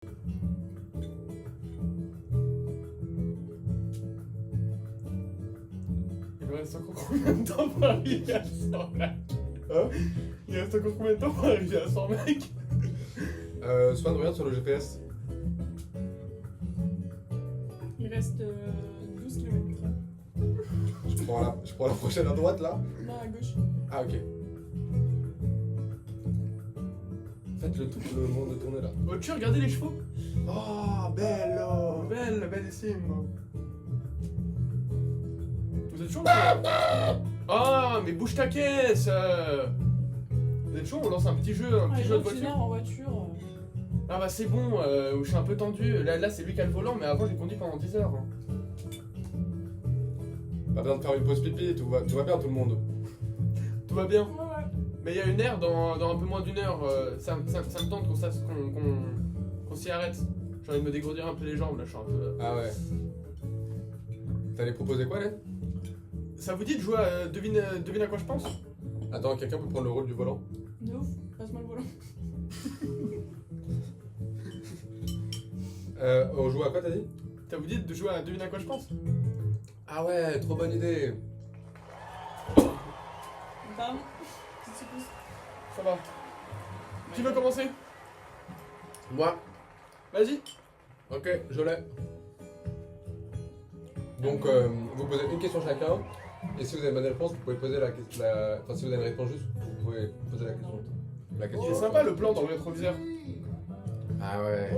Il me reste encore combien de temps pour arriver à 100 mecs? Hein? Il reste encore combien de temps pour arriver à 100 mecs? Swan, regarde sur le GPS. Il reste 12 km. Je prends la prochaine à droite là. Non, à gauche. Ah, ok. Faites le monde de tourner là. Oh, tu regardez les chevaux? Oh, bello! Bellissime. Vous êtes chaud? Ah, mais bouge ta caisse! Vous êtes chaud? On lance un petit jeu de Les voiture. en voiture. Ah bah c'est bon, je suis un peu tendu. Là c'est lui qui a le volant, mais avant j'ai conduit pendant 10 heures. Pas besoin de faire une pause pipi, tout va bien tout le monde. Tout va bien. Ouais. Mais il y a une heure dans un peu moins d'une heure. Ça me tente qu'on s'y arrête. J'ai envie de me dégourdir un peu les jambes là, je suis un peu. Ah ouais. T'allais proposer quoi là? Ça vous dit de jouer à devine à quoi je pense? Attends, quelqu'un peut prendre le rôle du volant? De ouf, passe-moi le volant. On joue à quoi t'as dit? Ça vous dit de jouer à devine à quoi je pense? Ah ouais, trop bonne idée. Bam. Petite secousse. Ça va. Qui veut commencer? Moi. Vas-y. Ok, je l'ai. Donc, vous posez une question chacun, et si vous avez une bonne réponse, vous pouvez poser la question. Enfin, si vous avez une réponse juste, vous pouvez poser la question. Il est sympa le plan dans le rétroviseur. Ah ouais.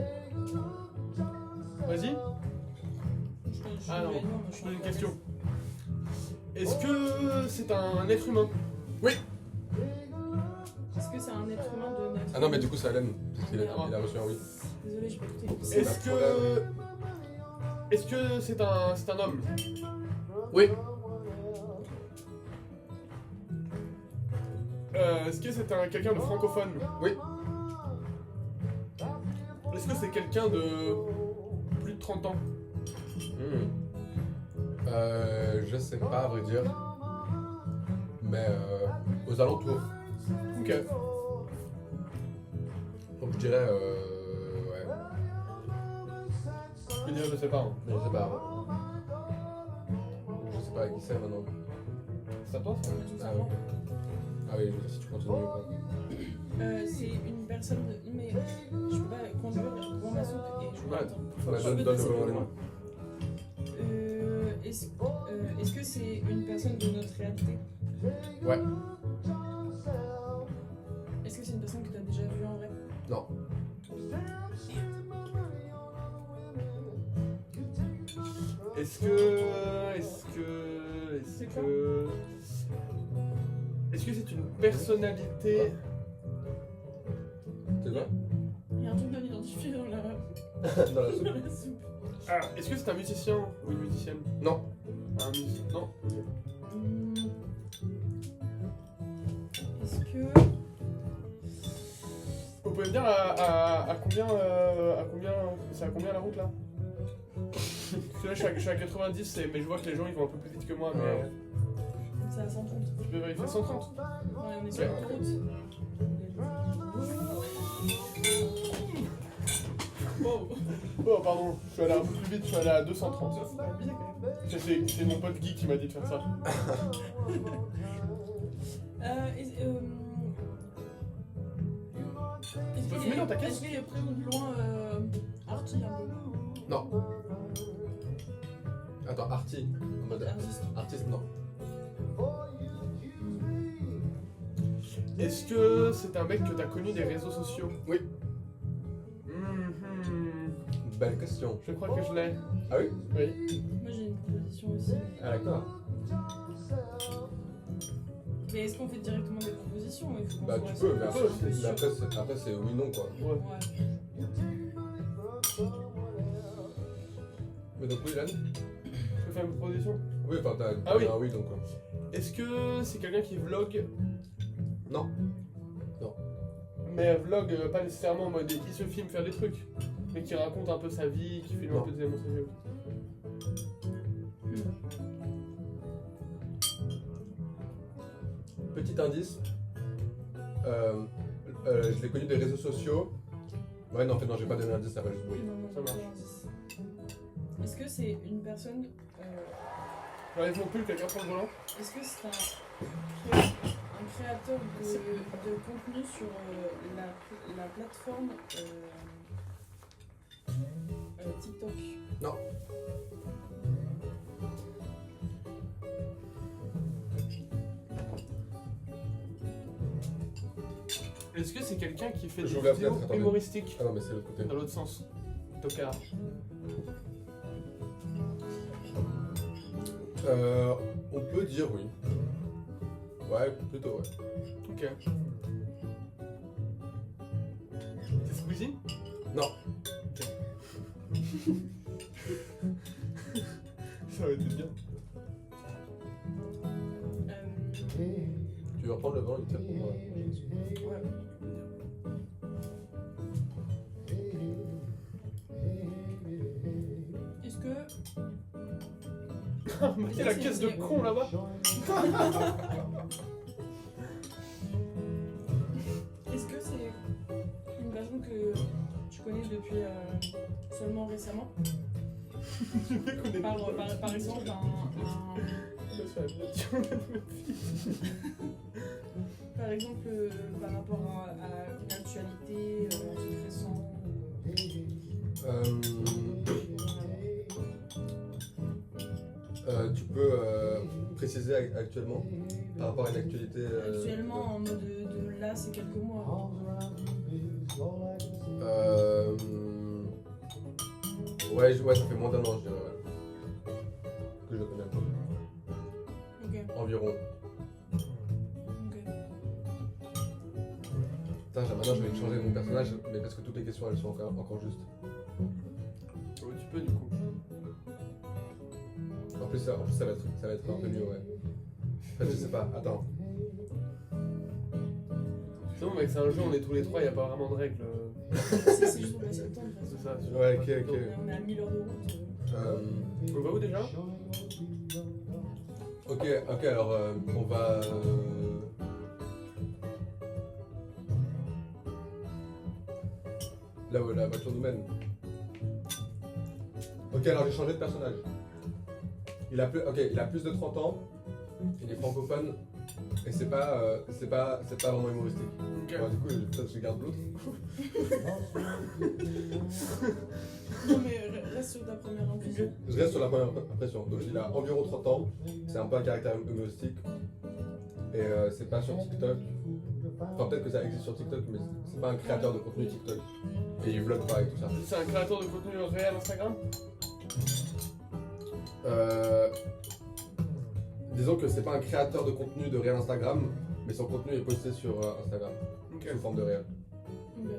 Vas-y. Ah non, je pose une question. Est-ce que c'est un être humain? Oui. Est-ce que c'est un être humain de notre... Ah non, mais du coup, c'est Alan, parce qu'il il a reçu un oui. Désolé, j'ai pas écouté. Est-ce que c'est un homme? Oui. Est-ce que c'est quelqu'un de francophone? Oui. Est-ce que c'est quelqu'un de plus de 30 ans? Je sais pas, à vrai dire. Mais aux alentours. Ok. Donc je dirais, ouais. Je peux dire je sais pas. Hein. Mais je sais pas. Je sais pas qui c'est maintenant. C'est à toi ça? Ah oui. Ah oui, si tu continues quoi. C'est une personne de... Mais je peux pas conduire devant ma soupe et je Ouais. attends. Ouais, Je donne peux le passer volant. plus loin. Est-ce que c'est une personne de notre réalité? Ouais. Est-ce que c'est une personne que tu as déjà vue en vrai? Non. Est-ce que c'est une personnalité? C'est quoi? Il y a un truc non identifié dans la... Dans la soupe. dans la soupe. Ah, est-ce que c'est un musicien ou une musicienne? Non. Un musicien? Non. Hmm. Est-ce que... Vous pouvez me dire à combien c'est à combien la route là? Parce que là je suis à 90 mais je vois que les gens ils vont un peu plus vite que moi mais Ouais. C'est à 130. je peux vérifier 130. Ouais, on est sur Ouais. l'autoroute. Oh pardon, je suis allé un peu plus vite, je suis allé à 230. C'est mon pote Guy qui m'a dit de faire ça. Est-ce peux fumer dans ta caisse? Est-ce qu'il est près ou plus loin Artie un peu? Non. Attends, Artie. En mode Artiste. artiste, non. Est-ce que c'est un mec que t'as connu des réseaux sociaux? Oui. Mhm. Belle question. Je crois que je l'ai. Ah oui? Oui. Moi j'ai une proposition aussi. Ah d'accord. Mais est-ce qu'on fait directement des propositions? Il faut qu'on Bah soit tu peux, mais sûr. après c'est oui non quoi. Ouais. Ouais. Mais donc oui Lan? Je peux faire une proposition? Oui, enfin t'as Ah oui. un oui donc. Est-ce que c'est quelqu'un qui vlog? Non. Mais vlog pas nécessairement en mode qui se filme faire des trucs, mais qui raconte un peu sa vie, qui filme un Non. peu des émotions. Petit indice. Je l'ai connu des réseaux sociaux Ouais, non, en fait, non, j'ai pas donné l'indice, ça va juste bruit. Non, non, Ça marche. pas d'indice. Est-ce que c'est une personne. J'enlève mon pull, quelqu'un prend le volant. Est-ce que c'est un créateur de contenu sur la plateforme TikTok? Non. Est-ce que c'est quelqu'un qui fait Je des vous la vidéos fenêtre, attendez. humoristiques Ah non, mais c'est l'autre côté. dans l'autre sens? Tocard. On peut dire oui. Ouais, plutôt ouais. Ok. C'est Squeezie? Non. Ça aurait été bien. Tu veux reprendre le vent, il tire pour moi. Ouais. Est-ce que. C'est la caisse de con là-bas. Est-ce que c'est une personne que tu connais depuis seulement récemment? Je sais qu'on est Par exemple, par exemple, par rapport à une actualité, un truc récent. Tu peux préciser actuellement par rapport à une actualité. Actuellement, en mode de là, c'est quelques mois. Ouais, ça fait moins d'un an, je dirais. Ouais. Que je le connais un peu. Ok. Environ. Ok. Putain, maintenant je vais changer mon personnage, mais parce que toutes les questions elles sont encore justes. Ouais, tu peux du coup. En plus, ça va être un peu mieux, ouais. En fait, je sais pas, attends. C'est bon, mec, c'est un jeu, on est tous les trois, y a pas vraiment de règles. C'est juste pour passer le temps, de toute façon. C'est ça. Ouais, ok. On est à 1000 heures de route. On va où déjà? Ok, alors on va. Là où la voiture nous mène. Ok, alors j'ai changé de personnage. Il a plus de 30 ans, il est francophone, et c'est pas vraiment humoristique. Ok. Ouais, du coup, peut-être que je garde l'autre. Non, mais reste sur ta première impression. Je reste sur la première impression. Donc il a environ 30 ans, c'est un peu un caractère humoristique, et c'est pas sur TikTok. Enfin, peut-être que ça existe sur TikTok, mais c'est pas un créateur de contenu TikTok. Et il vlog pas et tout ça. C'est un créateur de contenu réel Instagram? Disons que c'est pas un créateur de contenu de réel Instagram, mais son contenu est posté sur Instagram, Ok. sous forme de réel. Ok.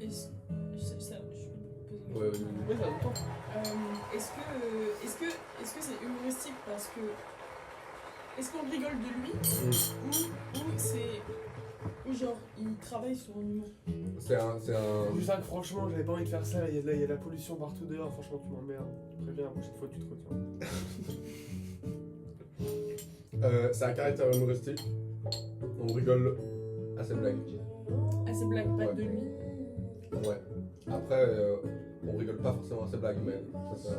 Est-ce je peux poser une Ouais, question. Oui, ça a longtemps. Est-ce que c'est humoristique parce que. Est-ce qu'on rigole de lui ou c'est. Ou genre il travaille sur un humour? C'est un. Jacques, franchement, j'avais pas envie de faire ça. Il y a la pollution partout dehors. Franchement, tu m'emmerdes. Préviens, la prochaine fois, tu te retiens. C'est un caractère humoristique. On rigole à ses blagues. Ah, c'est blague pas Ouais. de lui. Ouais. Après, on rigole pas forcément à ses blagues, mais ça.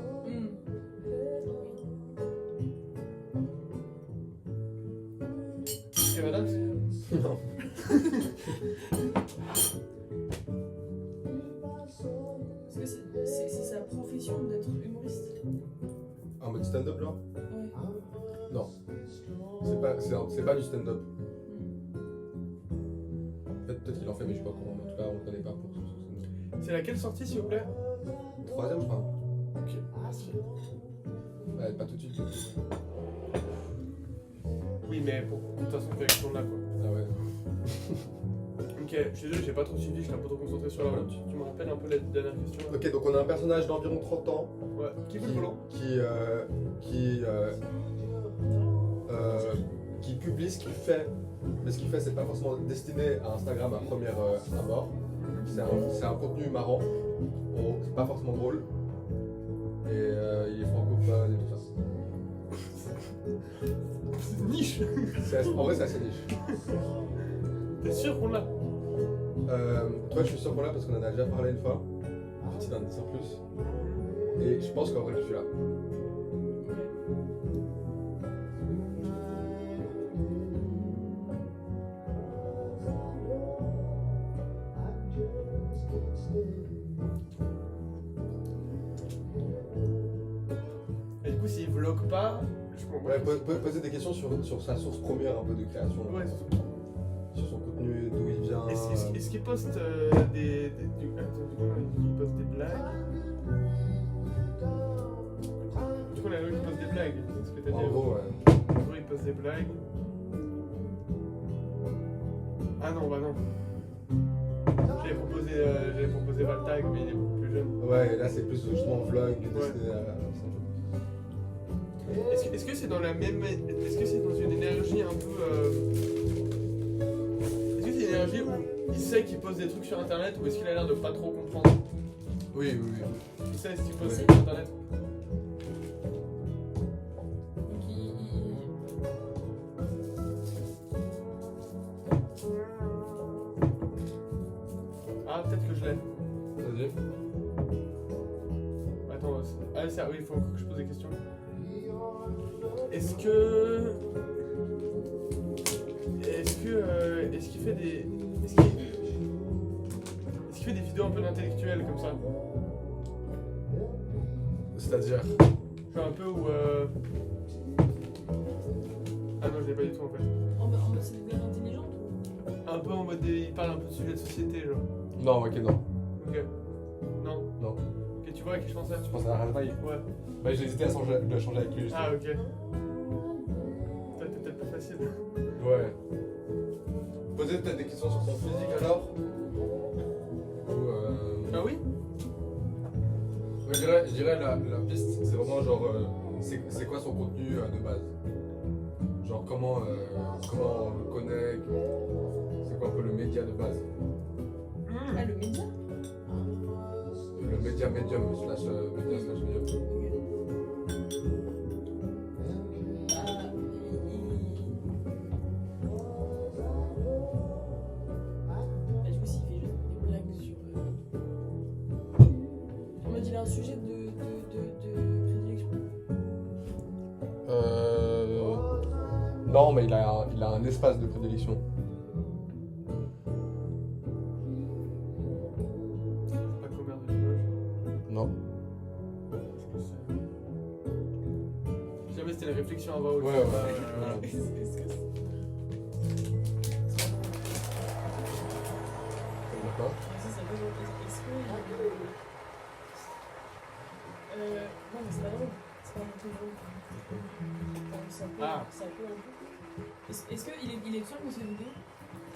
Kev Adams? Non. Est-ce que c'est sa profession d'être humoriste? En mode stand-up, genre? Ouais. Non. C'est pas du stand-up. Peut-être qu'il en fait, mais je suis pas au courant. En tout cas, on le connaît pas pour son stand-up. C'est laquelle sortie, s'il vous plaît? Troisième, je crois. Ok, merci. Ouais, pas tout de suite. Oui, mais pour de toute façon, correction là, quoi. Ah ouais. Ok, je suis désolé, j'ai pas trop suivi, j'étais un peu trop concentré sur la route. Tu me rappelles un peu la dernière question là? Ok, donc on a un personnage d'environ 30 ans Ouais, qui veut le volant? qui publie ce qu'il fait. Mais ce qu'il fait, c'est pas forcément destiné à Instagram à première abord. C'est un contenu marrant. C'est pas forcément drôle. Et il est francophone et tout ça. C'est niche. En vrai, c'est assez niche. T'es sûr qu'on l'a? Toi, je suis sûr qu'on l'a parce qu'on en a déjà parlé une fois. Petit indice en plus. Et je pense qu'en vrai, tu l'as. Et du coup, s'il vlog pas, je m'en Ouais, poser des questions sur sa source première un peu de création. Ouais, Sur son contenu, d'où il vient. Est-ce qu'il poste attends, il poste des blagues? Du coup, on a vu qu'il poste des blagues. C'est ce que t'as dit. En gros, ouais. En gros, il poste des blagues. Ah non, bah non. J'avais proposé Valtag, mais il est beaucoup plus jeune. Ouais, là c'est plus justement vlog, destiné à. Est-ce que c'est dans la même. Est-ce que c'est dans une énergie un peu. Est-ce que c'est une énergie où il sait qu'il pose des trucs sur internet ou est-ce qu'il a l'air de pas trop comprendre? Oui. Il sait ce qu'il pose Ouais. sur internet? Donc Ah, peut-être que je l'ai. Vas-y. Attends, ah, ça, oui, il faut que je pose des questions. Est-ce que. Est-ce qu'il fait des. Est-ce qu'il fait des vidéos un peu d'intellectuels comme ça? C'est-à-dire. Genre un peu où. Ah non, je l'ai pas du tout en fait. en mode c'est des blagues intelligentes. Un peu en mode. Il parle un peu de sujets de société, genre. Non, ok, non. Ok. Non? Non. Ok, tu vois à qui je pensais? Tu penses à Ralph? Ouais. Bah, j'ai hésité à de changer avec lui. Ah, ok. Ça, c'est peut-être pas facile. Ouais. Poser peut-être des questions sur son physique alors. Ou Ah oui? je dirais la piste, c'est vraiment genre. C'est quoi son contenu de base? Genre comment on le connaît, c'est quoi un peu le média de base? Ah, le média. Le média médium slash médium. Du coup, s'il fait juste des blagues sur. En mode, il a un sujet de prédilection. Non, mais il a un espace de prédilection. Pas combien de images? Non. Si jamais c'était la réflexion à voix haute. Ouais, c'est ouais. pas, Est-ce que D'accord. ça peut être. Est-ce que. Non, mais c'est pas drôle. C'est pas un truc drôle. Ça peut. Ah. Ça peut un peu. Est-ce qu'il est seul dans ses vidéos?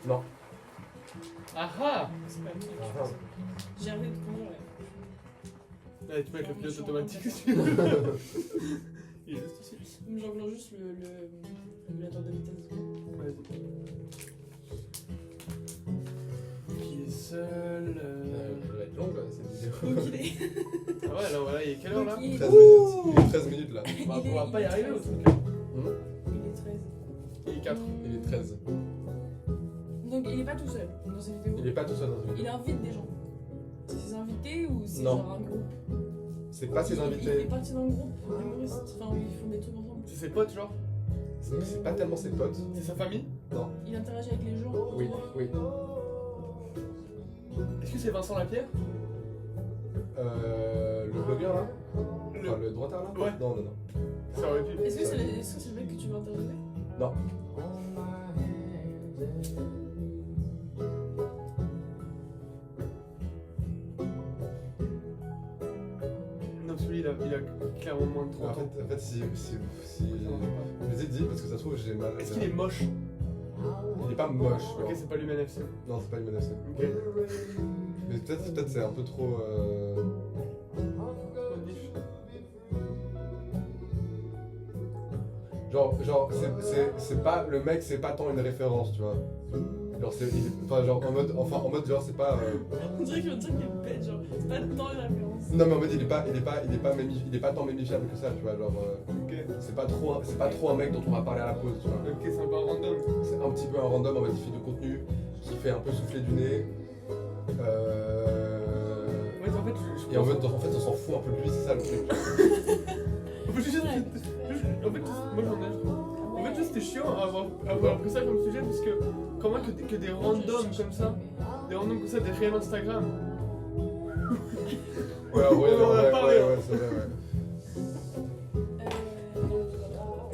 Non. Ah ah! C'est pas un truc. Ah. J'ai envie de comment, ouais. Allez, tu peux mettre le pilote automatique aussi. Il est juste ici. J'enclenche juste le régulateur de vitesse. Vas-y. Qui est seul. Ça va être long là, cette vidéo. Donc il est. Ah ouais, là, voilà, il est quelle heure là? Donc, il est- 13 minutes. Il est 13 minutes là. Bah, on il va est- pas y il est arriver au 13. truc là. Il est 13. Il est 4. Il est 13. Donc il est pas tout seul dans ses vidéos. Il est pas tout seul dans cette Il vidéo. invite des gens. C'est ses invités ou c'est Non. genre un groupe? C'est pas ses Il fait invités. partie d'un groupe d'humoristes. Enfin, où ils font des trucs ensemble. C'est ses potes, genre? C'est pas tellement ses potes. C'est sa famille? Il interagit avec les gens. Oui, oui. Est-ce que c'est Vincent Lapierre? Le blogueur là. Le- Enfin, le droitard là. Ouais. Non. Ça aurait pu. Est-ce que c'est le mec que tu veux interviewer? Non. Non, celui il a clairement moins de 30 En ans. fait, si. Vas-y, dis parce que ça se trouve j'ai mal. Est-ce qu'il est moche? Il est pas moche. Ok, c'est pas l'Human FC. Non, c'est pas une menace. Ok. Mais peut-être c'est un peu trop. Genre c'est pas le mec, c'est pas tant une référence, tu vois. Genre, enfin, en mode, genre, c'est pas. On dirait qu'il va dire qu'il est bête, genre, c'est pas tant une référence. Non, mais en mode, il est pas tant mémifiable que ça, tu vois. Genre, Ok. c'est pas trop un mec dont on va parler à la pause, tu vois. Ok, c'est un peu random. C'est un petit peu un random en mode, il fait du contenu, qui fait un peu souffler du nez. Ouais, en fait, Et en fait, on s'en fout un peu de lui, c'est ça le truc. En fait, moi j'en ai. En fait, juste, c'était chiant avoir pris ça comme sujet parce que comment que des randoms comme ça, des réels Instagram. Ouais, On en a parlé, hein. c'est vrai,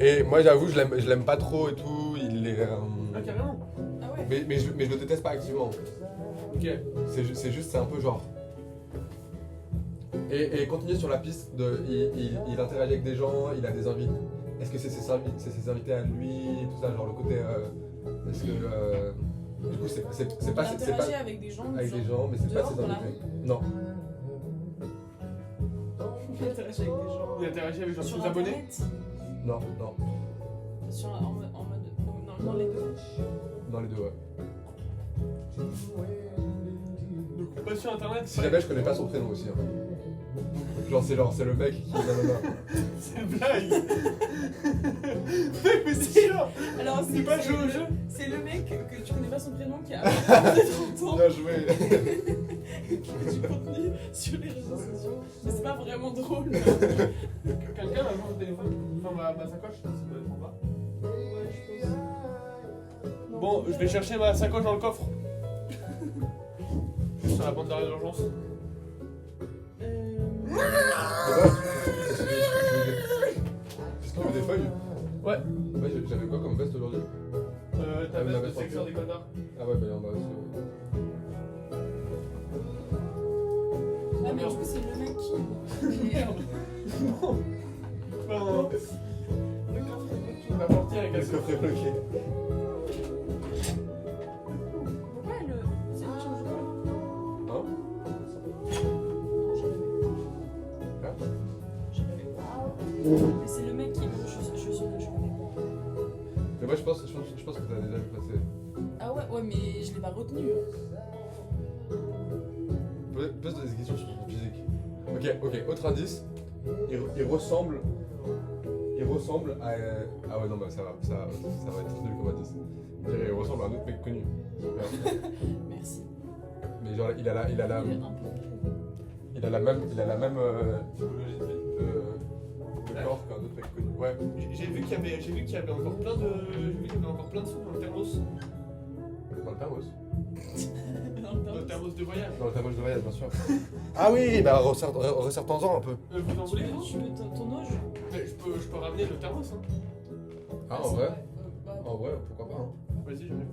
ouais. Et moi, j'avoue, je l'aime pas trop et tout. Il est. Ah, carrément. Ah ouais. Mais je le déteste pas activement. Ok. C'est un peu genre. Et continuer sur la piste il interagit avec des gens, il a des invités. Est-ce que c'est ses invités à lui, tout ça, genre le côté. Est-ce que. Du coup, c'est pas. Il interagit avec des gens. Avec des gens, mais c'est pas dehors, ses dans la invités. Non. Il interagit avec des gens. Il interagit avec genre Sur ses abonnés. Internet. Non. En mode. Dans les deux. Dans les deux, ouais. Donc, pas sur internet. Si jamais je connais pas son prénom aussi. Hein. C'est le mec qui. Non. C'est une blague. Mais c'est sûr. Alors, C'est pas joué au jeu. C'est le mec que tu connais pas son prénom qui a 30 ans. Bien joué. Qui fait du contenu sur les réseaux sociaux. Mais c'est pas vraiment drôle. Quelqu'un m'a joué au téléphone. Enfin, ma sacoche, ça doit être en bas. Ouais, je pense. Non, Bon, je vais chercher ma sacoche dans le coffre. Sur la bande d'arrêt d'urgence. Est-ce qu'il y a des feuilles? Ouais. Ouais, j'avais quoi comme veste aujourd'hui? Ta Ah, veste ma de veste secteur des connards. Ah ouais, bah il y en a aussi. Ah, mais du coup, c'est le mec qui. Merde. Pardon. On va partir avec Le un coffre est bloqué. Pourquoi elle. C'est lui qui en joue pas? Hein? Là? Mais c'est le mec qui. Je suis sûre que je connais. Mais moi je pense que t'as déjà vu passer. Ah ouais, mais je l'ai pas retenu. Pose des questions sur son physique. Ok, autre indice. Il ressemble à. Ah ouais, non, bah ça va être nul comme indice. Je dirais, il ressemble à un autre mec connu. Merci. Mais genre, il a la Il est un peu. même typologie de corps qu'un autre mec connu. Ouais. J'ai vu qu'il y avait encore plein de. Sous dans le thermos. Dans le thermos. Dans le thermos de voyage. Dans le thermos de voyage, bien sûr. Ah oui, bah resserre-en un peu. Vous en voulez? Tu veux ton âge? Mais je peux ramener le thermos, hein. Ah, en vrai? Bah, En vrai, pourquoi pas, hein. Vas-y, je vais.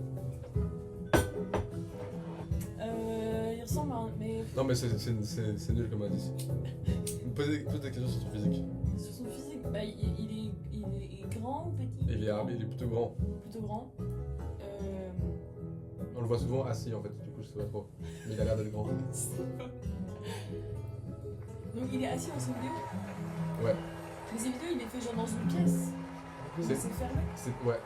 il ressemble à un. Mais Non, mais c'est nul comme indice. Pose des questions sur son physique. sur son physique, bah, il est grand ou petit? Il est plutôt grand. Plutôt grand. On le voit souvent assis en fait, du coup je sais pas trop. Mais il a l'air d'être grand. Donc il est assis dans ses vidéos? Ouais. Mais ses vidéos, il les fait genre dans une pièce. C'est- C'est fermé? Ouais.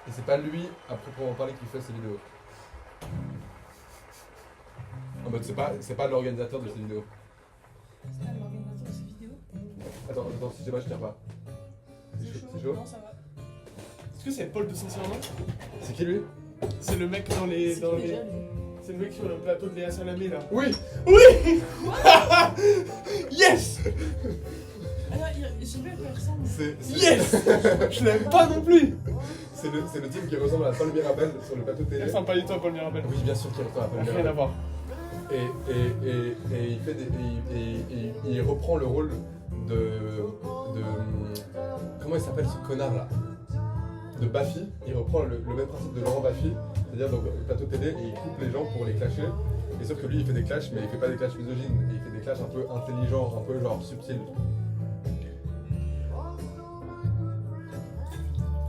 Et c'est pas lui, à proprement parler, qui fait ses vidéos. En mode, c'est pas l'organisateur de ses vidéos. C'est pas l'organisateur de ses vidéos? Attends, si j'ai pas, je tiens pas. C'est chaud? Non, ça va. Est-ce que c'est Paul de Saint-Cyr? C'est qui lui? C'est le mec dans les. C'est Dans qui déjà, les... lui? C'est le mec sur le plateau de Léa Salamé là. Oui! Oui. Yes. Alors, j'ai vu à quoi il ressemble. Yes. Je l'aime pas non plus. C'est le type qui ressemble à Paul Mirabel sur le plateau télé. Il ressemble pas du tout à Paul Mirabel. Oui, bien sûr qu'il ressemble à Paul Rien à Mirabel. voir. Et il fait il reprend le rôle de comment il s'appelle ce connard là, de Baffy. Il reprend le même principe de Laurent Baffy, c'est-à-dire donc le plateau télé et il coupe les gens pour les clasher. Et sauf que lui il fait des clashs, mais il fait pas des clashs misogynes, il fait des clashs un peu intelligents, un peu genre subtils.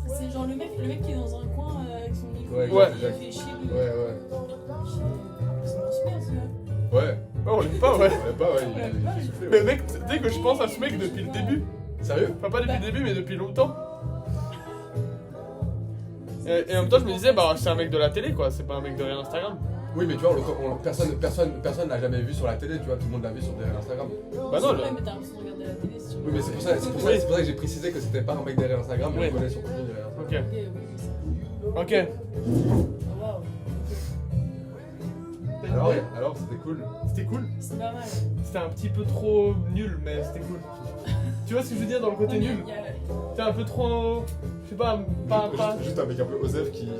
C'est genre le mec qui est dans un coin avec son micro. Ouais, il exact. fait chier lui. Ouais. C'est mon super, ce gars. Ouais. Oh, on l'aime pas, ouais. Ouais, pas, ouais, il est soufflé. Mais Ouais. mec, tu sais que je pense à ce mec depuis le début. Sérieux? Enfin, pas depuis le début, mais depuis longtemps. Et en même temps, je me disais, bah, c'est un mec de la télé, quoi. C'est pas un mec de rien Instagram. Oui, mais tu vois, personne l'a jamais vu sur la télé, tu vois, tout le monde l'a vu sur derrière Instagram. Bah non, Ouais, mais t'as l'impression de regarder la télé si tu Oui, mais c'est pour ça que j'ai précisé que c'était pas un mec derrière Instagram, mais Oui. on connaît son contenu derrière Instagram. Ok. Ok, oui, oui, ça. Ok. Ah, waouh. Alors, c'était cool. C'était cool. C'est pas mal. C'était un petit peu trop nul, mais c'était cool. Tu vois ce que je veux dire dans le côté Non, mais nul? il y a- C'était un peu trop. Je sais pas, pas. Juste un mec un peu osef qui hit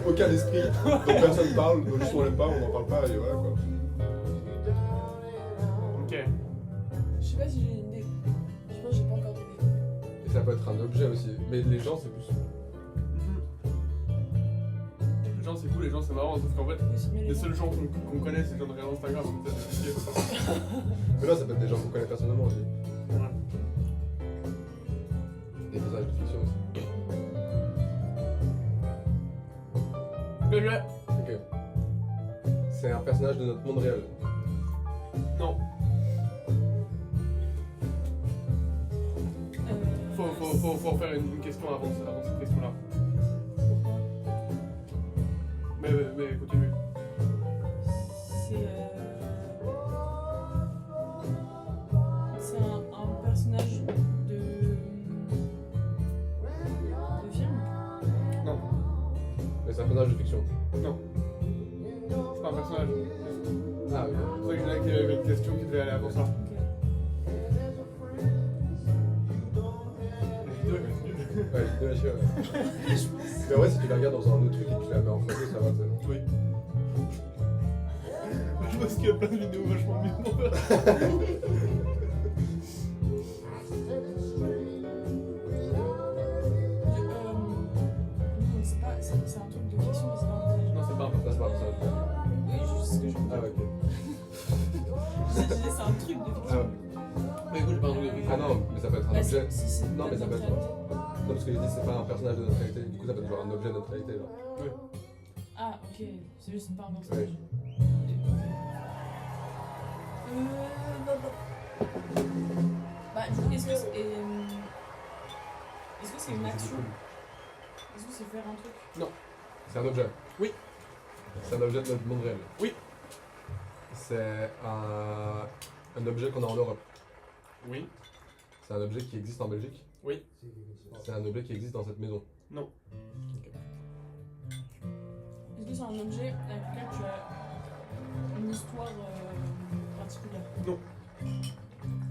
aucun esprit, dont personne parle, dont juste on l'aime pas, on n'en parle pas, et voilà quoi. Ok. Je sais pas si j'ai une idée. Je pense que j'ai pas encore d'idée. Et ça peut être un objet aussi, mais les gens c'est plus. Les gens, c'est cool, les gens, c'est marrant, sauf qu'en fait, Aussi, mais les seuls gens qu'on connaît, c'est les gens de réel Instagram. Donc ça, c'est chier. Mais là ça peut être des gens qu'on connaît personnellement aussi. Ouais. Des personnages de fiction aussi. Le Ok. C'est un personnage de notre monde réel. Non. Faut en faire une question avant cette question-là. Mais continue. C'est un personnage de film. Non. Mais c'est un personnage de fiction. Non. C'est pas un personnage. Ah ok. C'est vrai qu'il y avait une question qui devait aller avant ça. Ok. La vidéo, elle est nulle. Ouais, c'est bien sûr. Mais ouais, si tu la regardes dans un autre truc et que tu la mets en photo, ça va. Oui. Je pense qu'il y a plein de vidéos vachement mieux. C'est pas, c'est un truc de fiction, mais c'est pas un personnage. Non, c'est pas un Ça, c'est pas un personnage. personnage. Oui, je sais ce que je veux Ah dire. ouais, ok. Je disais, c'est un truc de Ah, fiction. ouais. Mais écoute, j'ai pas un truc de Ah non, mais ça peut être un Bah, objet. c'est Non, mais ça peut être. réalité. Non, parce que j'ai dit c'est pas un personnage de notre réalité. Du coup, ça peut être genre un objet de notre réalité. Genre. Ah, ok. C'est juste pas un personnage. Ouais. Bah, du coup, est-ce que c'est une action? Est-ce que c'est faire un truc? C'est un objet. Oui. C'est un objet de notre monde réel. Oui. C'est un objet qu'on a en Europe. Oui. C'est un objet qui existe en Belgique. Oui. C'est un objet qui existe dans cette maison. Non. Est-ce que c'est un objet avec lequel tu as une histoire particulière?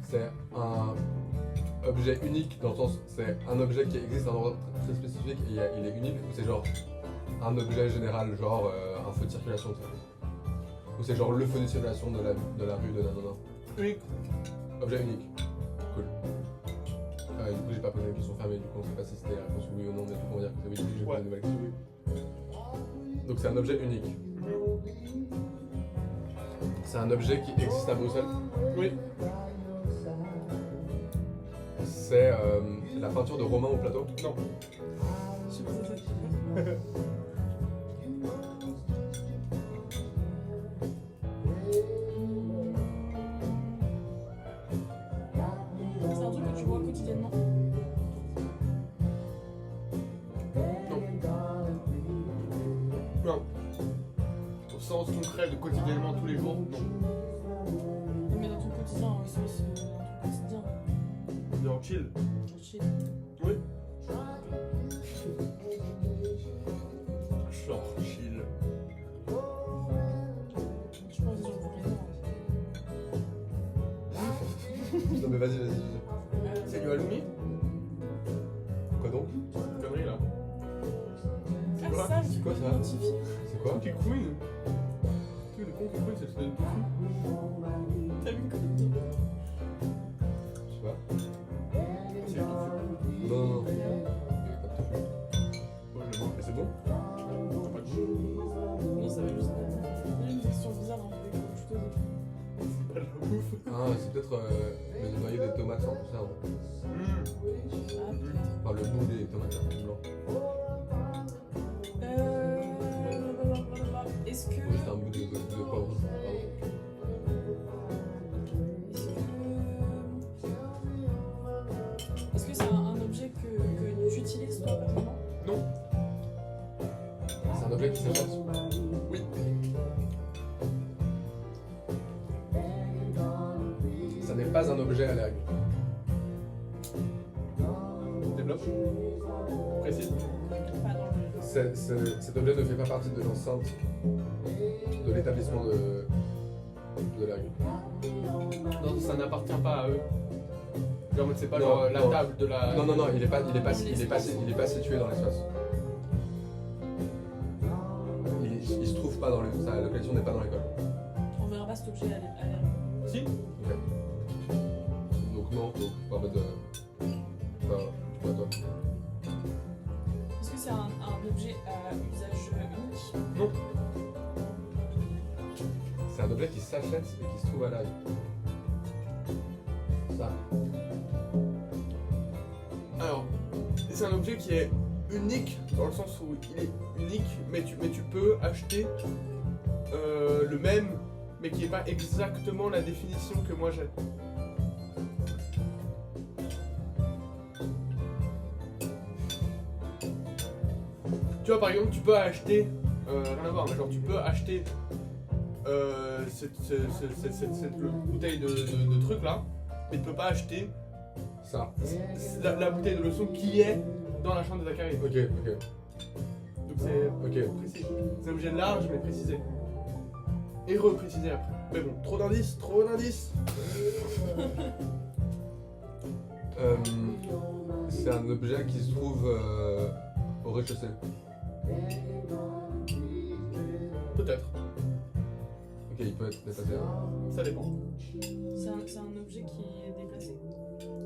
C'est un objet unique dans le sens c'est un objet qui existe dans un endroit très spécifique et il est unique ou c'est genre un objet général genre un feu de circulation tu sais. Ou c'est genre le feu de circulation de la rue de nanana. Unique. Objet unique. Cool. Du coup j'ai pas posé la question fermée, du coup on sait pas si c'était la réponse oui ou non mais du coup on va dire que c'est oui, du coup j'ai posé une nouvelle question. Donc c'est un objet unique. C'est un objet qui existe à Bruxelles. Oui. C'est la peinture de Romain au plateau. Non. Je sais pas si ça C'est un truc que tu vois quotidiennement. Non. Au sens concret de quotidiennement tous les jours, non. Mais dans ton quotidien, en Suisse, dans ton quotidien, Genre chill. genre chill. Oui. Genre chill. Je pense que c'est genre Non mais vas-y. C'est du Halloumi? Quoi donc? Connerie là. Ah, quoi ça, C'est quoi, ça identifie. C'est quoi? Qui couine? Tu sais, le con qui couine, c'est le tofu. T'as vu comme Je sais pas. C'est le tofu. Non. Il y avait pas de tofu. Ouais, je le vois. Mais c'est bon? T'as pas de goût? Non, ça va juste. Il y a une question bizarre dans le couteau. C'est pas de la bouffe. Ah, c'est peut-être le noyau des tomates sans conserve. Mmh. Ah, peut-être. Enfin, le bout des tomates blanc. Est-ce que. Ou juste un bout de poivre. Pardon. Est-ce que c'est un objet que tu utilises toi personnellement? Non. pas un objet à l'air libre. Développe. Précise. Pas dans le. Cet objet ne fait pas partie de l'enceinte de l'établissement de l'air libre. Non, ça n'appartient pas à eux. Genre, c'est pas Non, genre la non. table de la. Non, il est pas situé dans l'espace. Il se trouve pas dans l'école. Sa localisation n'est pas dans l'école. On verra pas cet objet à l'air. Si. Ok. Donc non, donc pas en mode. Pas toi. Est-ce que c'est un objet à usage unique? Non. C'est un objet qui s'achète et qui se trouve à l'œil. Ça. Alors, c'est un objet qui est unique dans le sens où il est unique, mais tu peux acheter le même, mais qui n'est pas exactement la définition que moi j'ai. Tu vois, par exemple, tu peux acheter, rien à voir, mais genre tu peux acheter cette bouteille de truc là, mais tu peux pas acheter Ça. la bouteille de leçon qui est dans la chambre de Zachary. Ok. Donc c'est Ok. précis. C'est un objet large mais précisé. Et reprécisé après. Mais bon, trop d'indices. C'est un objet qui se trouve au rez-de-chaussée. Peut-être. Ok, il peut être déplacé. Ça dépend. C'est un objet qui est déplacé.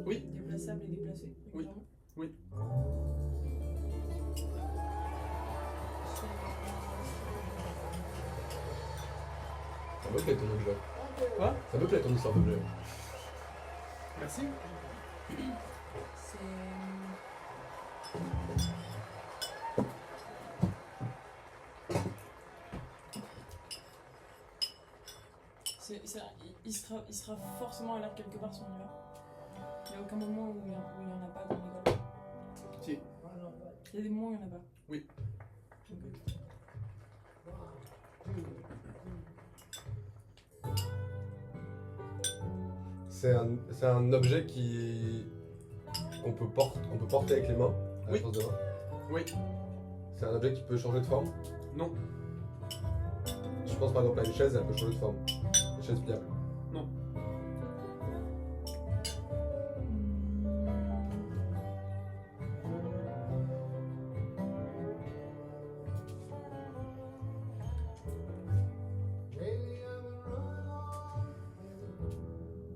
Oui. Déplaçable et déplacé. Oui. régulièrement. Oui. Ça me plaît ton objet. Quoi? Ça me plaît ton histoire d'objet. Merci. C'est. Il sera forcément à l'air quelque part si on y va. Il n'y a aucun moment où il n'y en a pas dans l'école. Si. Il y a des moments où il n'y en a pas. Oui. C'est un objet qu'on peut porter avec les mains. À la Oui. force de main. Oui. C'est un objet qui peut changer de forme. Non. Je pense par exemple à une chaise, elle peut changer de forme. Une chaise pliable. Non.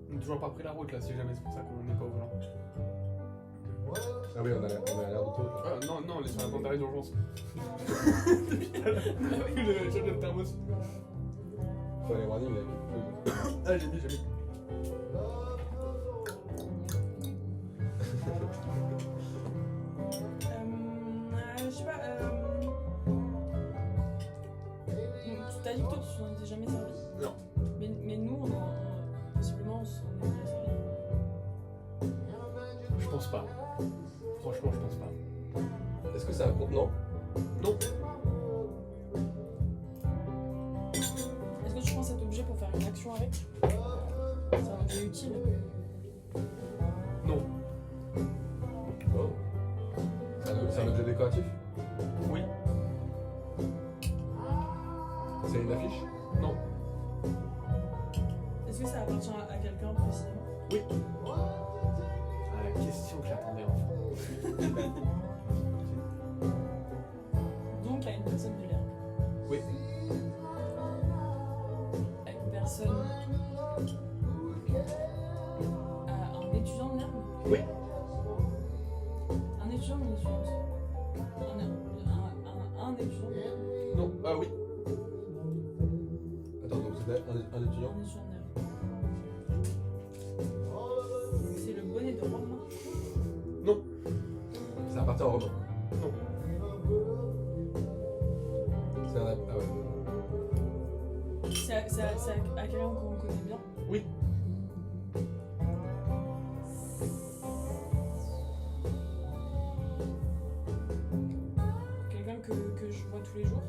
On n'a toujours pas pris la route là, si jamais c'est pour ça qu'on n'est pas au volant. Ah oui, on a l'air d'autoroute là. Ah non, on est sur la bande d'arrêt d'urgence. Le chef de thermos. Faut aller warning, il Ah, j'ai mis. Je sais pas. Tu t'as dit que toi tu t'en étais jamais servi. Non. Mais nous, possiblement, on est déjà servi. Je pense pas. Franchement, je pense pas. Est-ce que c'est un contenant? Non. Est-ce que tu prends cet objet pour faire une action avec? C'est un objet utile. Non. Oh. C'est un objet décoratif? Oui. C'est une affiche? Non. Est-ce que ça appartient à quelqu'un précisément? Oui. Ah, la question que j'attendais enfin. Donc à une personne de l'air. Oui. À une personne. À un étudiant de l'herbe? Oui. Un étudiant ou une étudiante? Un étudiant de l'herbe? Non. Ah oui. Attends, donc c'était un étudiant? Un étudiant de l'herbe. C'est le bonnet de Romain? Non. Ça appartient au roman. Non. C'est un. Ah ouais. C'est à quelqu'un qu'on connaît bien? Oui. Quelqu'un que je vois tous les jours?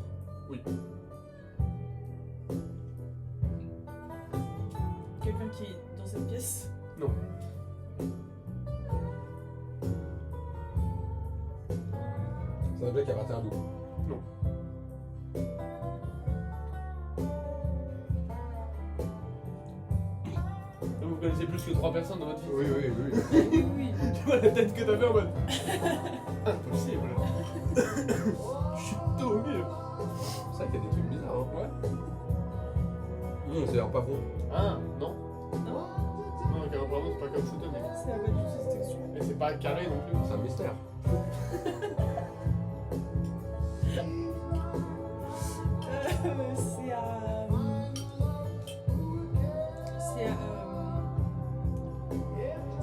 Oui. Quelqu'un qui est dans cette pièce? Non. C'est un objet qui appartient à vous. Non. Donc vous connaissez plus que 3 personnes dans votre vie. Oui, oui, oui. Oui. Tu vois la tête que t'as fait en mode. Impossible. Je suis tombé. C'est vrai qu'il y a des trucs bizarres, hein. Ouais. C'est l'air pas bon. Ah, non. Non, Non, car apparemment c'est pas comme chouton, mec. c'est pas du tout cette texture. Et c'est pas carré non plus. C'est un mystère. C'est à.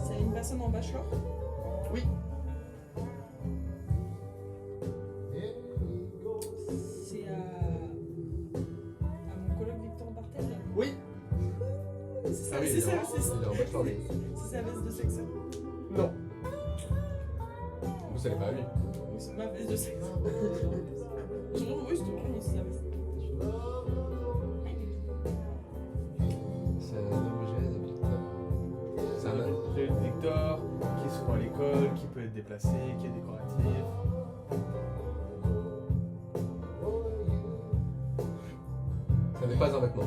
C'est à une personne en bachelor. Oui. C'est à mon coloc Victor Bartel. Oui. C'est ça, Ah oui, c'est il est ça, en- c'est ça. il est en bachelor, lui. C'est sa veste de sexe. Non. Vous savez pas à lui. Oui, c'est ma veste de sexe. Je trouve, oui, je te prends, c'est sa veste. C'est un objet de Victor. C'est un J'ai une Victor qui est souvent à l'école, qui peut être déplacé, qui est décoratif. Ça n'est pas un vêtement.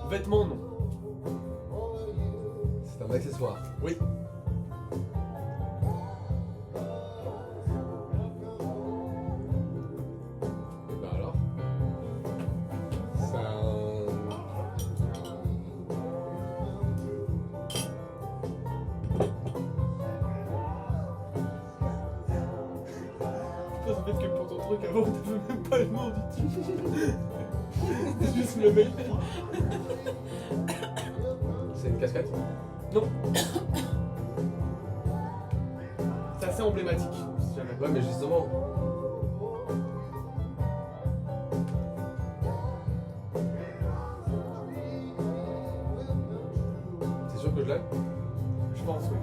Vêtements, non. C'est un accessoire. Oui. Bah alors. C'est un. Putain, c'est fait que pour ton truc avant, t'avais même pas le nom du type. C'est juste le mec. C'est une casquette. Non. C'est assez emblématique, si jamais. Ouais, mais justement. C'est sûr que je l'ai. Je pense, oui.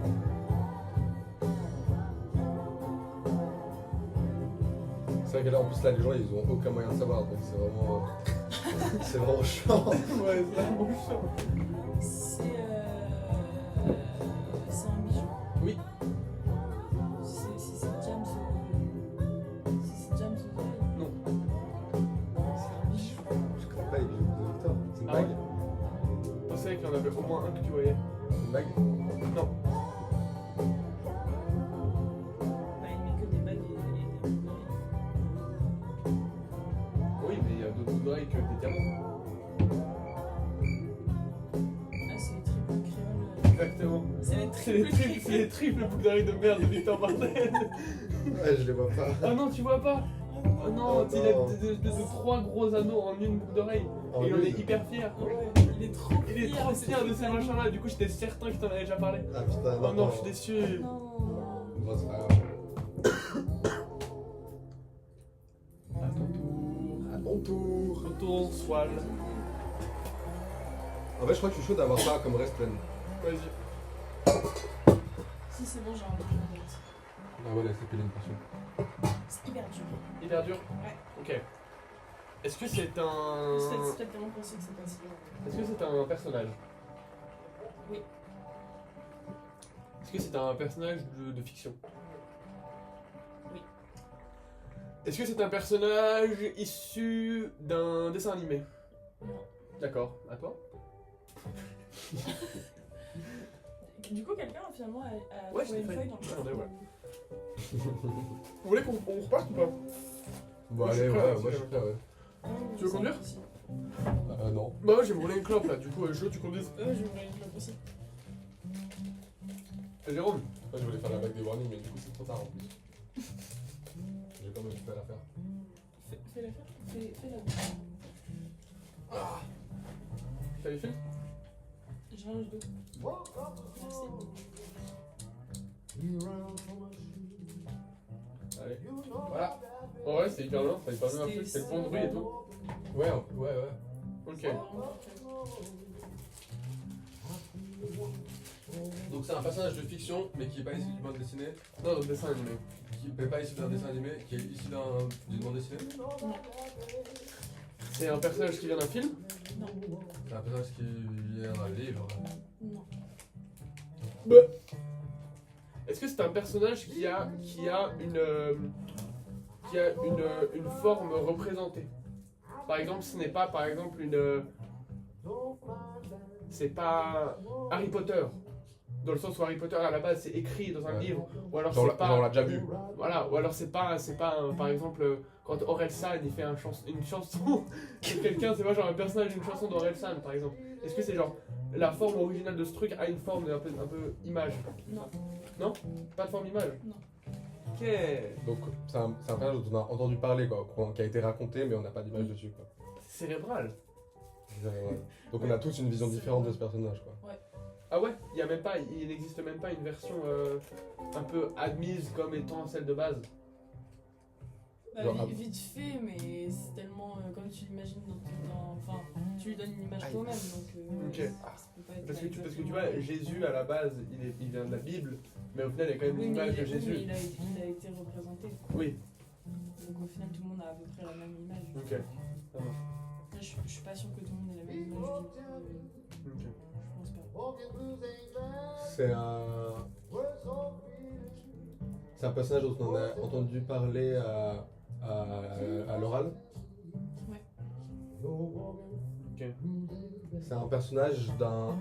C'est vrai que là, en plus, là, les gens, ils ont aucun moyen de savoir. Donc c'est vraiment. C'est vraiment chiant. Ouais, c'est vraiment chiant. C'est un bijou. Oui. C'est James. C'est James O'Reilly. Non. C'est un bijou. Je connais pas les bijoux de Victor. C'est une Ah bague. Je pensais qu'il y en avait au moins un que tu voyais. Une bague. Non. Bah, il met que des bagues et des boucles. Oui, mais il y a d'autres boucles que des diamants. Ah, c'est les triples créoles. Exactement. C'est les C'est les triples triples, c'est les triples boucles d'oreilles de merde de Victor Bartel. Ouais, je les vois pas. Ah non, tu vois pas. Oh non, Oh il a non. de 3 gros anneaux en une boucle d'oreille. En Et il en est une. hyper fier. Ouais, il est trop Il est trop fier de ces machins-là. Du coup, j'étais certain qu'il t'en avait déjà parlé. Ah putain, Oh non, je suis déçu. Non. Bon, c'est pas grave. À ton tour. À ton tour. Retourne, Swal. En fait, je crois que je suis chaud d'avoir ça comme reste pleine. Vas-y. Si, c'est bon, j'ai un peu. Ah voilà, c'est pilé une portion. C'est hyper dur. Hyper dur. Ouais. Ok. Est-ce que c'est un. C'est peut-être tellement pensé que c'est pas si dur. Est-ce que c'est un personnage? Oui. Est-ce que c'est un personnage de fiction? Oui. Est-ce que c'est un personnage issu d'un dessin animé? Non. D'accord. À toi? Du coup, quelqu'un finalement a Ouais, trouvé j'ai une fait. feuille dans le Ouais, ouais. Vous voulez qu'on reparte ou pas? Bon, Moi, je allez, suis prêt, ouais, aussi, moi je suis prêt, ouais. Tu veux conduire? Non. Bah ouais, j'ai brûlé une clope là, du coup, je veux que tu conduises. Je voulais une clope aussi. Jérôme? Moi je voulais faire la vague des warnings, mais du coup c'est trop tard en plus. J'ai quand même fait la faire. Fais-la faire. Fais-la. Ah. T'as les fils? J'ai un dos. Merci. Allez. Voilà. Oh ouais, c'est hyper long, ça hyper bien un peu, c'est le bon bruit et tout. Ouais, ouais. Ok. Donc c'est un personnage de fiction, mais qui est pas issu d'une bande dessinée. Non, dans le dessin animé. Qui n'est pas issu d'un dessin animé, qui est issu d'une bande dessinée. C'est un personnage qui vient d'un film? Non. C'est un personnage qui vient d'un livre. Non. Est-ce que c'est un personnage qui a une forme représentée? Par exemple, ce n'est pas, par exemple, c'est pas Harry Potter, dans le sens où Harry Potter à la base c'est écrit dans un Ouais. livre, ou alors Genre, c'est genre, pas, on l'a déjà vu. voilà, ou alors c'est pas par exemple quand Orelsan il fait une chanson de quelqu'un, c'est pas genre un personnage d'une chanson d'Orelsan par exemple. Est-ce que c'est genre la forme originale de ce truc a une forme un peu image? Non. Non? Pas de forme image? Non. Ok. Donc c'est un personnage dont on a entendu parler, quoi, qui a été raconté, mais on n'a pas d'image dessus, quoi. C'est cérébral. Donc on a tous une vision différente de ce personnage, quoi. Ah ouais, il n'existe même pas une version un peu admise comme étant celle de base. Bah, Genre, vite fait, mais c'est tellement comme tu l'imagines enfin, tu lui donnes une image Aïe. toi-même, donc Ok. ça peut pas être Parce que tu exactement vois, pareil. Jésus à la base, il vient de la Bible, mais au final il y a quand même Oui, une mais image de oui, mais Jésus. il a été représenté. Oui, Donc au final, tout le monde a à peu près la même image. ok. Ça marche. Là, je suis pas sûre que tout le monde ait la même image du Ok. je pense pas. C'est un personnage dont on a entendu parler à l'oral. Ok. C'est un personnage d'un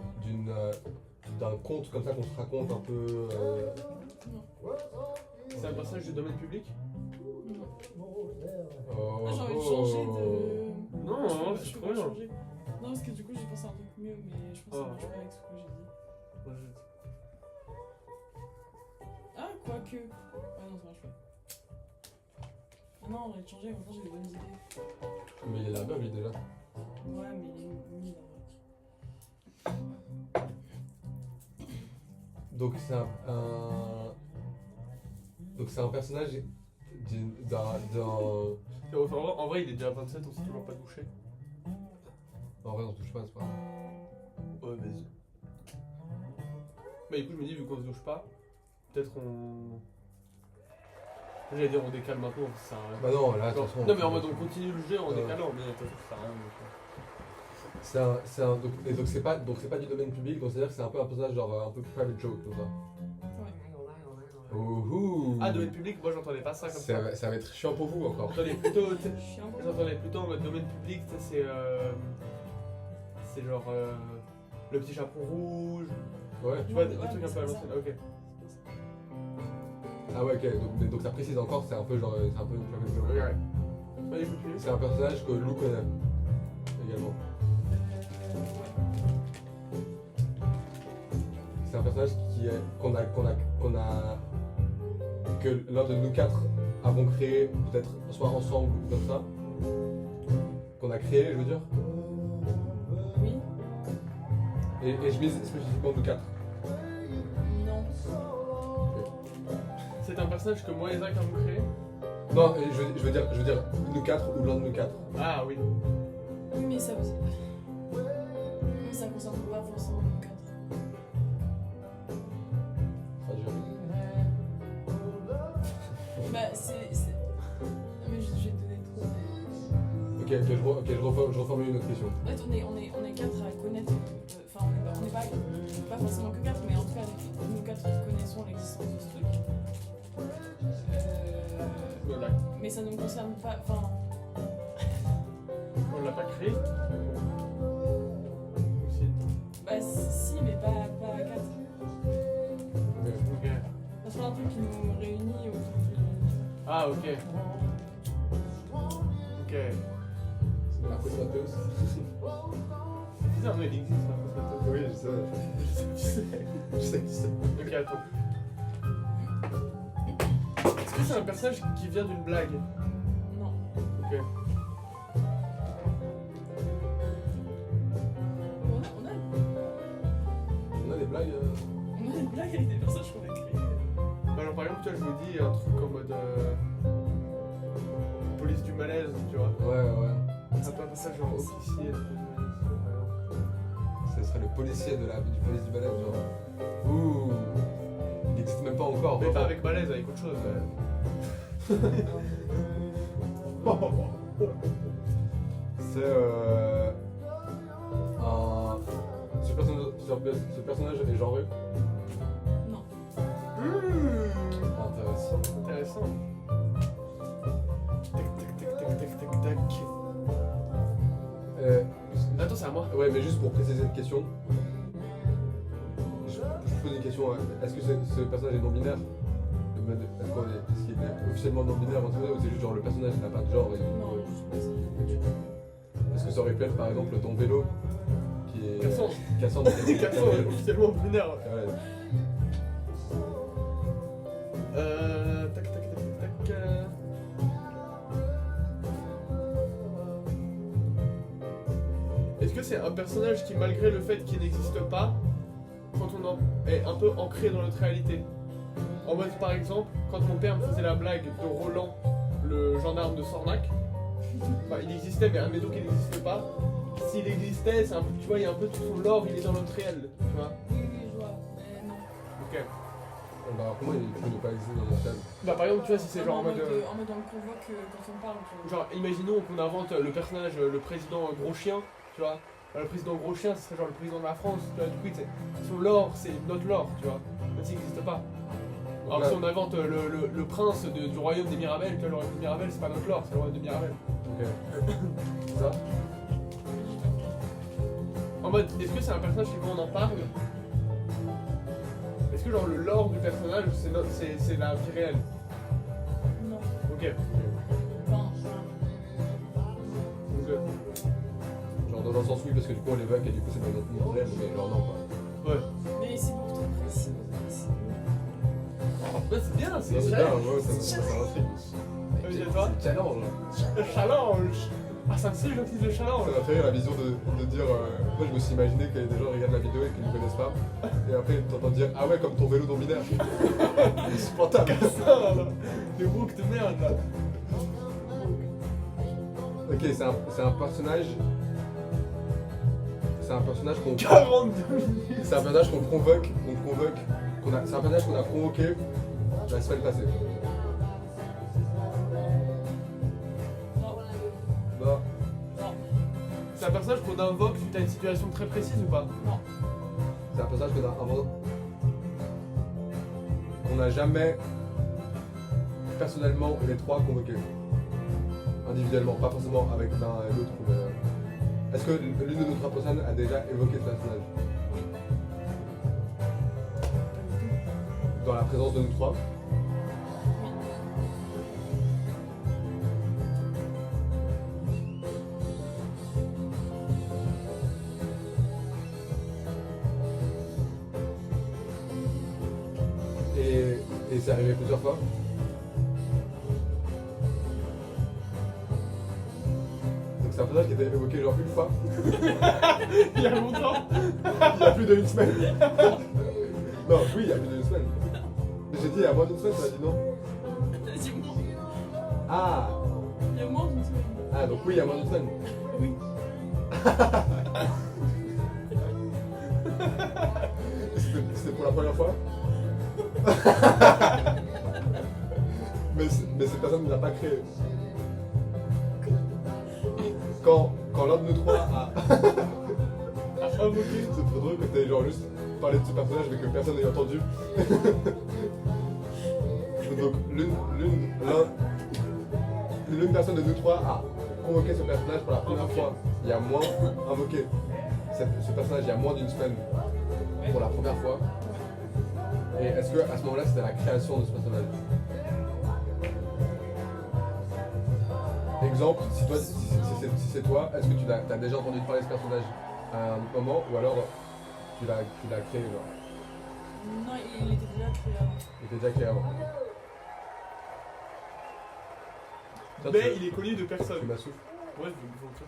conte comme ça qu'on se raconte un peu. C'est un personnage du domaine public? Non. Oh, Ah, j'ai envie de oh. changer de. Non, Je peux non, pas- c'est je peux trop pas bien. changer. Non, parce que du coup, j'ai pensé à un truc mieux, mais je pense que ça Oh. marche pas avec ce que j'ai dit. Ah, quoique. Ah non, ça marche pas. Ah non, on va le changer, maintenant j'ai des bonnes idées. Mais il a bien lui déjà. Ouais, mais il est nul en vrai. Donc c'est un personnage d'un. En vrai, il est déjà 27, on s'est toujours pas touché. En vrai on touche pas, c'est pas grave. Ouais, vas-y. Bah, du coup, je me dis, vu qu'on se touche pas, peut-être on. J'allais dire on décale maintenant, ça sert à rien. Bah non, là, Genre- attention. non, mais en mode on continue le jeu en Ouais. décalant, mais de toute façon, ça sert à rien. Donc c'est pas du domaine public, donc c'est-à-dire que c'est un peu un personnage genre un peu private joke, tout ça. Ouais. Ouhou. Ah, domaine public, moi j'entendais pas ça comme ça. Ça va être chiant pour vous encore. J'entendais plutôt, Chiant. j'entendais plutôt en mode domaine public, tu sais, c'est genre le petit chaperon rouge, Ouais. tu vois, Ouais, des trucs mais un peu à c'est l'ancienne. ça. Ok. Ah ouais, ok, donc ça précise encore, c'est un peu genre. C'est un peu une private joke. Ok. Allez, continue. C'est un personnage que Lou connaît également. C'est un personnage que l'un de nous quatre avons créé, peut-être soit ensemble ou comme ça. Qu'on a créé, je veux dire. Oui. Et je mise spécifiquement nous quatre. Non. C'est un personnage que moi et Zach avons créé. Non, et je veux dire nous quatre ou l'un de nous quatre. Ah oui. Oui, mais ça. Mais ça concerne pas forcément nous quatre. Traduire. Bah, c'est. Mais je vais te donner trop. Ok, je reformule une autre question. En fait, on est quatre à connaître. Enfin, on n'est pas forcément que quatre, mais en tout cas, nous quatre connaissons l'existence de ce truc. Voilà. Mais ça ne nous concerne pas. Enfin, On l'a pas créé. Aussi. bah si, mais pas à quatre. Ok. C'est pas un truc qui nous réunit autour du. Ah ok. Ok. C'est Marcos Matheus. C'est bizarre, non, il existe Marcos Matheus. Oui, je sais. Je sais qui c'est. Ok, attends. Est-ce que c'est un personnage qui vient d'une blague? Non. Ok. On a On a des blagues. des blagues avec des personnages qu'on a créés. Bah, genre, par exemple, tu vois, je me dis un truc en mode. Police du malaise, tu vois. Ouais. Un peu un personnage genre officier. Ce serait le policier du police du balai, genre. Ouh. Il n'existe même pas encore. Mais vraiment. pas avec malaise, avec autre chose. C'est ce personnage est genré. Non. Intéressant. Intéressant. Tac, tac, tac, tac, tac, tac, tac. Attends, c'est à moi. Ouais, mais juste pour préciser cette question, je pose une question. Est-ce que ce personnage est non-binaire? Est-ce qu'il est officiellement non-binaire ou c'est juste genre le personnage n'a pas de genre Non, je sais pas si. Est-ce que ça aurait pu être par exemple ton vélo qui est. Cassandre. Cassandre. Cassandre est officiellement binaire. Ouais. Tac, tac, tac, tac, tac. Est-ce que c'est un personnage qui, malgré le fait qu'il n'existe pas, quand on en est un peu ancré dans notre réalité? En mode, par exemple, quand mon père me faisait la blague de Roland, le gendarme de Sornac, enfin, il existait, mais admettons qu'il n'existe pas. S'il existait, c'est un peu, tu vois, il y a un peu tout son lore, il est dans notre réel, tu vois. Oui, je vois, mais non. Ok. Bah, comment il peut ne pas exister dans mon thème? Bah, par exemple, tu vois, si c'est genre en mode. En mode on le convoque quand on parle. Tu vois. Genre, imaginons qu'on invente le personnage, le président gros chien, tu vois. Le président gros chien, ce serait genre le président de la France, tu vois. Du coup, son lore, c'est notre lore, tu vois. Même s'il n'existe pas. Alors que si on invente le prince du royaume des Mirabelles, tu vois, le royaume des Mirabelles, c'est pas notre lore, c'est le royaume des Mirabelles. Ok. Ça? En mode, est-ce que c'est un personnage qui, quand on en parle, est-ce que genre le lore du personnage, c'est la vie réelle? Non. Ok. Enfin, Donc, Genre dans un sens oui parce que du coup on l'évoque et du coup c'est pas notre monde réel mais genre non quoi. ouais. mais c'est beaucoup trop précis. Ouais, c'est bien, c'est Non, c'est bien, challenge. ouais, ça m'intrigue. Vas-y, à toi. C'est challenge. Le challenge. Ah, ça me sait, j'utilise le challenge. Ça m'a fait rire la vision de dire. Moi je me suis imaginé qu'il y a des gens qui regardent la vidéo et qui ne connaissent pas. Et après t'entends dire ah ouais comme ton vélo non binaire. Insupportable. Ça, là. Les woke de merde, là. Ok c'est un personnage. C'est un personnage qu'on. 42 minutes. C'est un personnage qu'on convoque. C'est un personnage qu'on a convoqué la semaine passée. Non. Non. Non. C'est un personnage qu'on invoque suite à une situation très précise ou pas? Non. C'est un personnage qu'on n'a jamais personnellement les trois convoqués. Individuellement, pas forcément avec l'un et l'autre. Mais... Est-ce que l'une de nos trois personnes a déjà évoqué ce personnage? Dans la présence de nous trois? Et c'est arrivé plusieurs fois? Donc c'est un personnage qui a été évoqué genre une fois, Il y a longtemps. il y a plus d'une semaine. Non, oui, il y a plus d'une semaine. Mais j'ai dit il y a moins d'une semaine, tu m'as dit non? C'est bon. Ah! Il y a moins d'une semaine. Ah, donc oui, il y a moins d'une semaine. Oui. C'était pour la première fois? mais cette personne ne l'a pas créé. Quand l'un de nous trois a invoqué, c'est trop drôle que t'aies genre juste parlé de ce personnage mais que personne n'ait entendu. Donc l'une personne de nous trois a convoqué ce personnage pour la première fois il y a moins invoqué ce personnage il y a moins d'une semaine pour la première fois. Et est-ce que à ce moment-là c'était la création de ce personnage? Exemple, si c'est toi, est-ce que tu as déjà entendu parler de ce personnage à un moment ou alors tu l'as créé genre? Non, il était déjà créé avant. Il était déjà créé avant. Toi, Mais tu- il est connu de Tu personne. m'as soufflé. Ouais, je vous ça.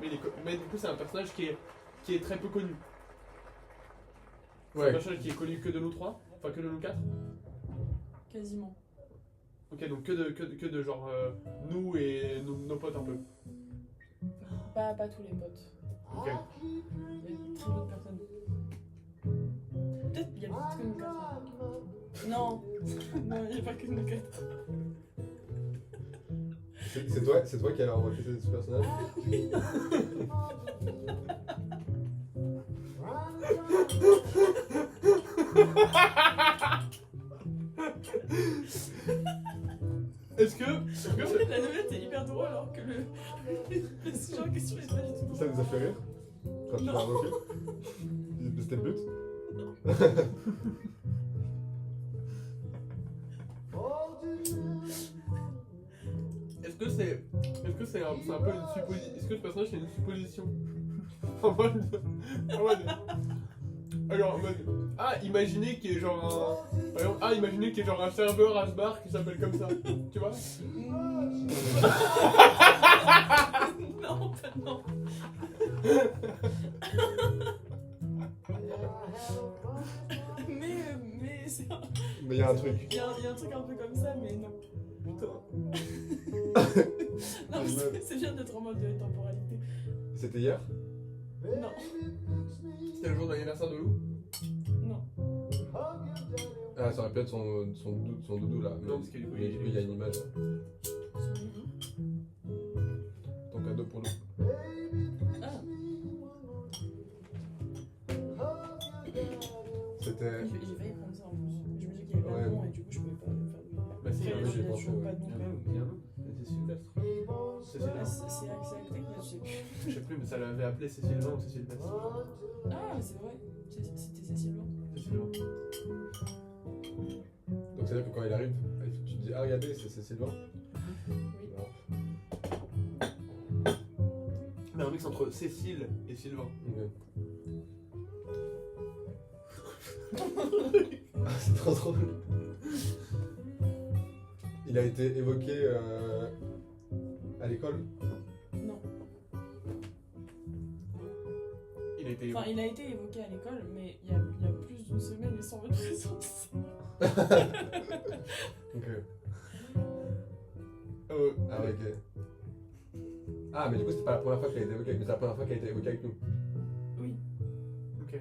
Mais du coup, c'est un personnage qui est très peu connu. C'est un Ouais. personnage qui est connu que de nous trois, enfin que de nous quatre. Quasiment. Ok, donc que de genre nous et nos potes un peu. Pas tous les potes. Ok. Il y a très peu de personnes. Peut-être il y a peut-être que nous quatre. Non. Non, il n'y a pas que nous quatre. C'est toi qui as inventé ce personnage? Est-ce que c'est- La nouvelle est hyper drôle alors que le sujet en question est pas du tout. Ça vous a fait rire quand tu Non. l'as invoqué? C'était le but? Est-ce que c'est un peu une supposition? Est-ce que le personnage c'est une supposition? En mode. Alors en mode. Ah, imaginez qu'il y ait genre un. Par exemple, imaginez qu'il y ait genre un serveur à ce bar qui s'appelle comme ça. Tu vois? Non, pas non. Mais c'est un... Mais il y a un truc. Il y a un truc un peu comme ça, mais non. Non, mais c'est bien d'être en mode temporalité. C'était hier? Non, C'était le jour de l'anniversaire de Lou? non. Ah, ça aurait pu être son doudou là. Non, parce que du coup, il y a une image. Ton cadeau pour nous. Ah, C'était. j'ai failli prendre ça en plus. Je me disais qu'il y avait pas Ouais. de nom et du coup je pouvais pas faire de... Bah si, Après, il y a un il y a jeu. toujours pas de nom. Il y a un nom. C'est Sylvestre. C'est Ah, Sylvestre. c'est acté, mais je sais plus. Je sais plus, mais ça l'avait appelé Cécile ou Sylvestre. Ah, c'est vrai. C'était Cécile Blanc. Sylvestre. Donc c'est-à-dire que quand il arrive, tu te dis ah regardez c'est Sylvain. Oui. Non. Mais un mix entre Cécile et Sylvain. Ah, c'est trop drôle. Il a été évoqué à l'école. Non. Il a été. Enfin, il a été évoqué à l'école, mais il y a plus d'une semaine et sans votre présence. Ok. Ah ouais. Ok. Ah mais du coup c'était pas la première fois qu'il a été évoqué, mais c'est la première fois qu'il a été évoqué avec nous. Oui. Ok.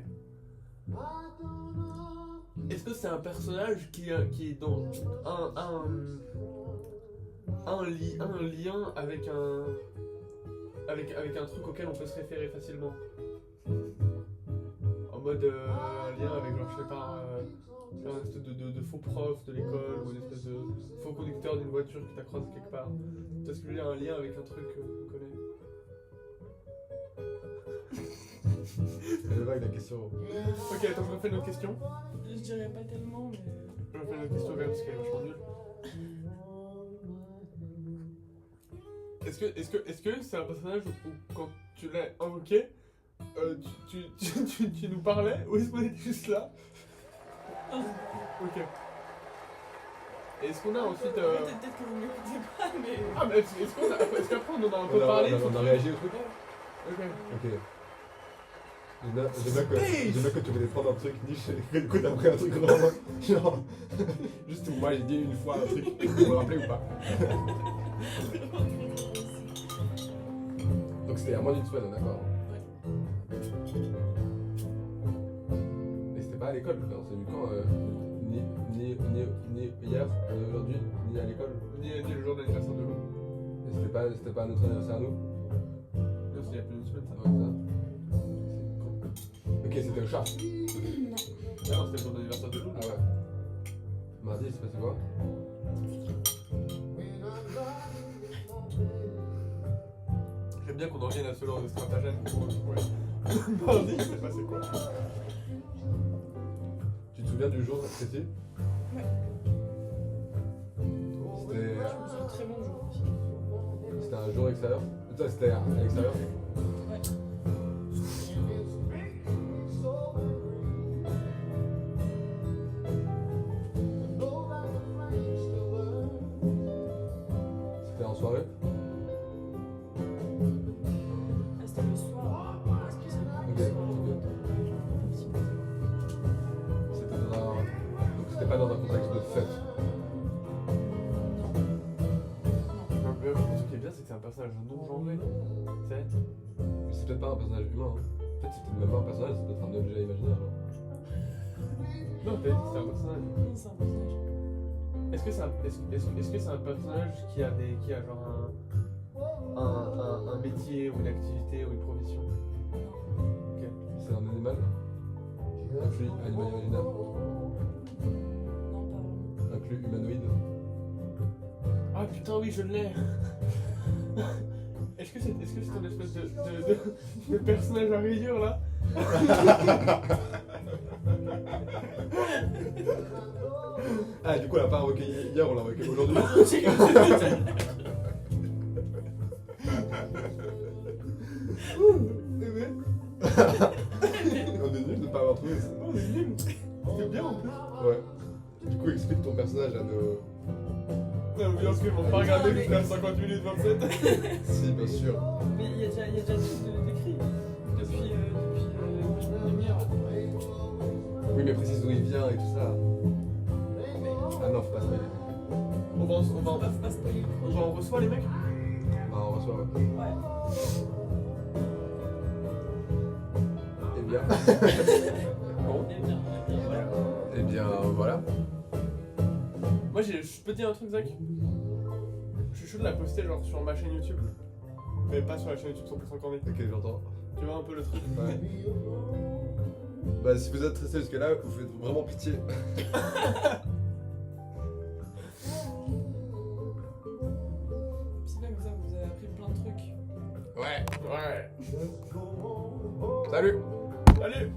Est-ce que c'est un personnage qui est dans un lien avec un truc auquel on peut se référer facilement? En mode un lien avec genre je sais pas genre une espèce de faux prof de l'école ou une espèce de faux conducteur d'une voiture qui t'a croisé quelque part. Tu vois ce que je veux dire? Un lien avec un truc qu'on connaît. Elle est vague la question. Ok, attends, je refais notre question. Je dirais pas tellement, mais... Je refais notre question quand même parce qu'elle est vachement nulle. Est-ce que c'est un personnage où quand tu l'as invoqué, tu nous parlais ou est-ce qu'on était juste là? Ok. Et est-ce qu'on a ensuite... Peut-être que vous m'écoutez pas, mais... Ah mais est-ce qu'après on en a un peu parlé? On a réagi au truc. Ok. Ok. J'aime bien que tu voulais prendre un truc niche et du coup t'as pris un truc vraiment genre juste moi j'ai dit une fois un truc, vous vous rappelez ou pas? Donc c'était il y a moins d'une semaine, on est d'accord? Et c'était pas à l'école, frère, c'est du quand ni hier, ni aujourd'hui, ni à l'école. Ni le jour d'anniversaire de Lou. Et c'était pas notre anniversaire à nous? Non, c'était il y a plus d'une semaine ça. Ouais, ça. Ok, c'était au chat. Ah non, c'était le jour d'anniversaire de Lou. Ah ouais. Mardi, il s'est passé quoi? J'aime bien qu'on en vienne à ce genre de stratagème. Ouais. Mardi, il s'est passé quoi? Tu te souviens du jour précis? Ouais. C'était. Je me souviens très bon jour aussi. C'était un jour extérieur? Ça, c'était à l'extérieur? Ouais. C'était en soirée? Ah, c'était le soir. Spécialement Ok, le soir. C'était dans un. Donc c'était pas dans un contexte de fête. Ce qui est bien, c'est que c'est un personnage non genré. C'est C'est peut-être pas un personnage humain. Hein. En fait, c'était même pas un personnage, c'est peut-être un objet imaginaire. Alors. Non, t'as dit que c'est un personnage. Non, c'est un personnage. Est-ce que c'est un personnage qui a genre un métier ou une activité ou une profession? Ok. C'est un animal? inclut animal imaginaire. Non, pas vraiment. Inclut humanoïde. Ah putain, oui, je l'ai. Est-ce que c'est ton espèce de personnage à rayures là? Ah, du coup, on l'a pas invoqué hier, on l'a invoqué aujourd'hui. On est nul de pas avoir trouvé ça. Oh, c'est nul. C'est bien en plus. Ouais. Du coup, explique ton personnage à nos. Non, bien sûr, ils vont pas regarder jusqu'à 50 minutes 27. Si, bien sûr. Mais il y a déjà tout décrit depuis une demi-heure. Oui, mais précise d'où il vient et tout ça. Ah non, faut pas spoiler. On va Faut pas spoiler le projet. on reçoit les mecs? Ah, on reçoit, ouais. Ouais. Eh bien. Bon. Eh bien, voilà. Eh bien, voilà. Moi, je peux te dire un truc, Zach. Je suis chaud de la poster genre sur ma chaîne YouTube. Mais pas sur la chaîne YouTube 100% Cornet. Ok, j'entends. Tu vois un peu le truc? Ouais. Bah, si vous êtes restés jusque-là, vous faites vraiment pitié. C'est bien comme ça, vous avez appris plein de trucs. Ouais. Ouais. Salut. Allez!